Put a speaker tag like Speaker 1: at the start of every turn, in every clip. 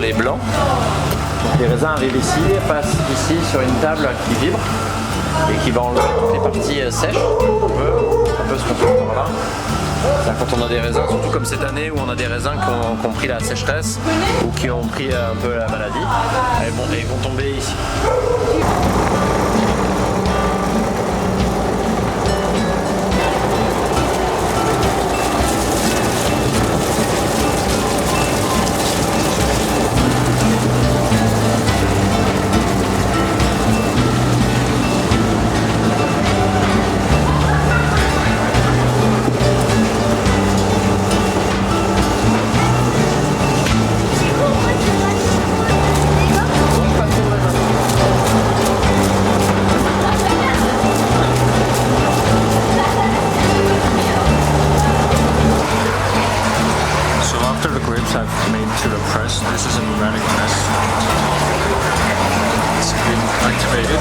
Speaker 1: les blancs. Donc les raisins arrivent ici, passent ici sur une table qui vibre et qui va enlever toutes les parties sèches. Un peu ce qu'on peut voir là. Quand on a des raisins, surtout comme cette année où on a des raisins qui ont pris la sécheresse ou qui ont pris un peu la maladie, ils vont tomber ici.
Speaker 2: I've made to the press. This is a pneumatic press. It's been activated.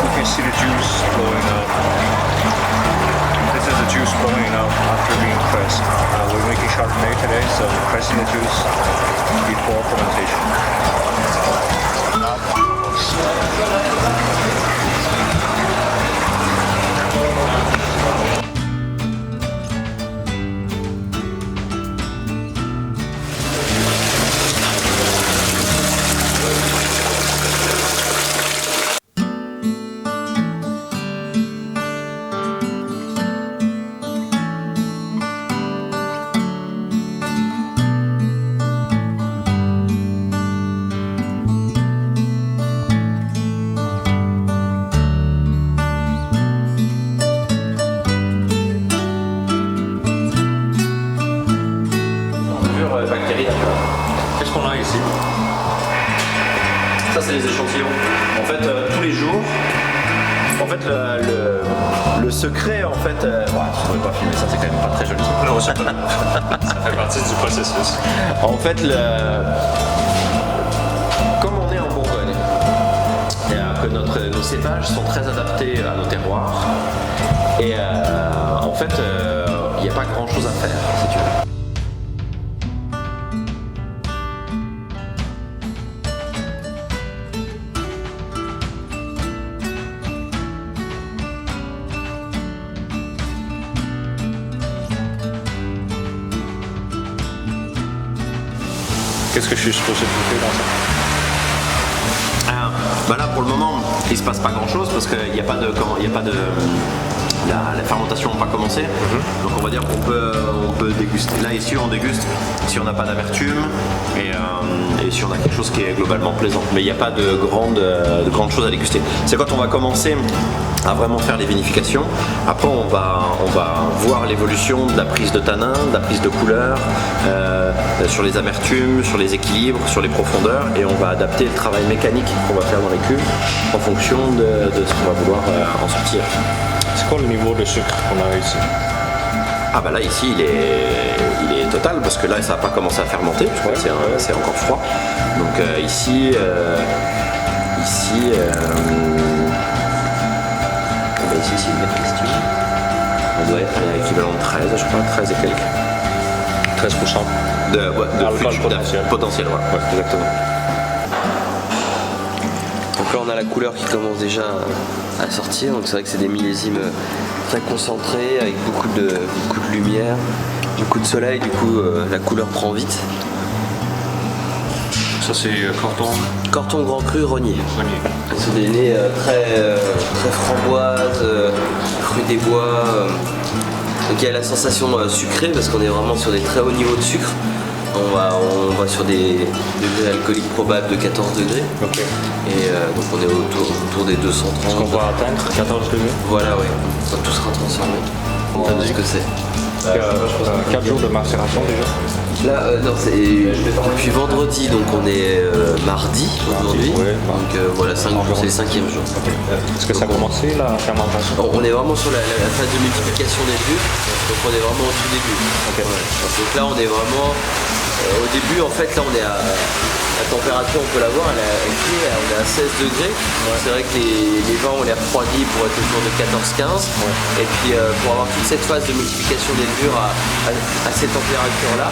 Speaker 2: You can see the juice blowing out. This is the juice blowing out after being pressed. We're making Chardonnay today, so we're pressing the juice before fermentation.
Speaker 1: Qu'est-ce qu'on a ici? Ça c'est les échantillons. En fait tous les jours, en fait le secret en fait, je ne pourrais pas filmer ça, c'est quand même pas très joli.
Speaker 2: Non, ça fait partie du processus.
Speaker 1: En fait comme on est en Bourgogne, et que nos cépages sont très adaptés à nos terroirs, et en fait il n'y a pas grand chose à faire si tu veux.
Speaker 2: Qu'est-ce que je suis supposé de goûter dans ça?
Speaker 1: Là pour le moment il se passe pas grand chose parce qu'il n'y a pas de la fermentation n'a pas commencé, donc on va dire qu'on peut déguster. Là ici on déguste si on n'a pas d'amertume et si on a quelque chose qui est globalement plaisant, mais il n'y a pas de grandes choses à déguster. C'est quand on va commencer à vraiment faire les vinifications. Après on va voir l'évolution de la prise de tanin, de la prise de couleur, sur les amertumes, sur les équilibres, sur les profondeurs, et on va adapter le travail mécanique qu'on va faire dans les cuves en fonction de ce qu'on va vouloir en sortir.
Speaker 2: C'est quoi le niveau de sucre qu'on a ici?
Speaker 1: Là ici il est total parce que là ça n'a pas commencé à fermenter, je crois que c'est encore froid. Donc ici c'est une belle question. On doit être à l'équivalent de 13, je crois, 13 et quelques.
Speaker 2: 13%
Speaker 1: de potentiel, ouais, exactement.
Speaker 3: Donc là on a la couleur qui commence déjà à sortir, donc c'est vrai que c'est des millésimes très concentrés avec beaucoup de lumière, beaucoup de soleil, du coup la couleur prend vite.
Speaker 2: Ça c'est
Speaker 3: Corton Grand Cru Rognier. C'est des nez très framboises, fruits des bois. Donc il y a la sensation sucrée parce qu'on est vraiment sur des très hauts niveaux de sucre. On va sur des degrés alcooliques probables de 14 degrés.
Speaker 2: Okay.
Speaker 3: Et donc on est autour des 230.
Speaker 2: Est-ce qu'on va atteindre 14 degrés?
Speaker 3: Voilà, oui. Ça tout sera transformé. On va voir ce que c'est.
Speaker 2: 4 jours de macération déjà?
Speaker 3: Là, non, c'est depuis vendredi, donc on est mardi aujourd'hui.
Speaker 2: Ouais,
Speaker 3: donc voilà, 5 jours, c'est le 5e jour.
Speaker 2: Est-ce que ça a commencé la fermentation?
Speaker 3: On est vraiment sur la phase de multiplication des levures, donc on est vraiment au tout début.
Speaker 2: Okay.
Speaker 3: Ouais. Donc là on est vraiment au début, en fait là on est à la température, on peut la voir, on est à 16 degrés. Ouais. C'est vrai que les vins ont l'air refroidis pour être autour de 14-15. Ouais. Et puis pour avoir toute cette phase de multiplication des levures à ces températures là,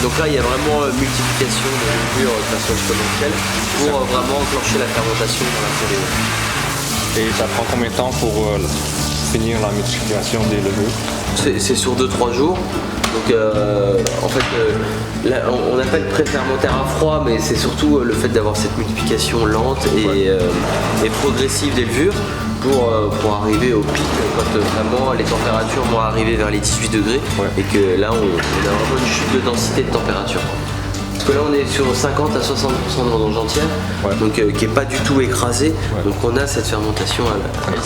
Speaker 3: Donc là, il y a vraiment multiplication de levure de façon exponentielle pour vraiment enclencher la fermentation dans la forêt.
Speaker 2: Et ça prend combien de temps pour finir la multiplication des levures?
Speaker 3: C'est sur 2-3 jours. Donc en fait, là, on appelle pré-fermentaire à froid, mais c'est surtout le fait d'avoir cette multiplication lente et progressive des levures pour arriver au pic quand vraiment les températures vont arriver vers les 18 degrés et que là on a vraiment une chute de densité de température. Parce que là on est sur 50 à 60% de vendange entière, donc qui est pas du tout écrasé, donc on a cette fermentation à la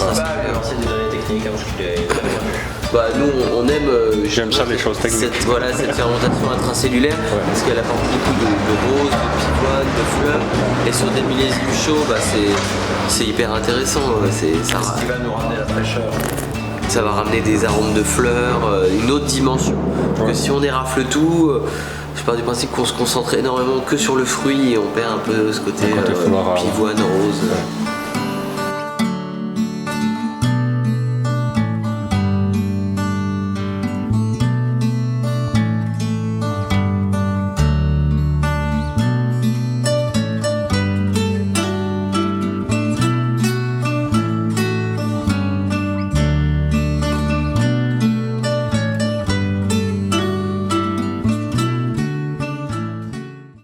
Speaker 1: C'est des données techniques, parce que je l'ai très bien vu.
Speaker 3: Bah, nous on aime
Speaker 2: J'aime ça, les choses techniques.
Speaker 3: cette fermentation intracellulaire parce qu'elle apporte beaucoup de roses, de pivoine, de fleurs et sur des millésimes chauds bah, c'est hyper intéressant.
Speaker 1: Ce qui va nous ramener la fraîcheur.
Speaker 3: Ça va ramener des arômes de fleurs, une autre dimension. Parce que si on érafle tout, je pars du principe qu'on se concentre énormément que sur le fruit et on perd un peu ce côté
Speaker 2: floral.
Speaker 3: pivoine, rose.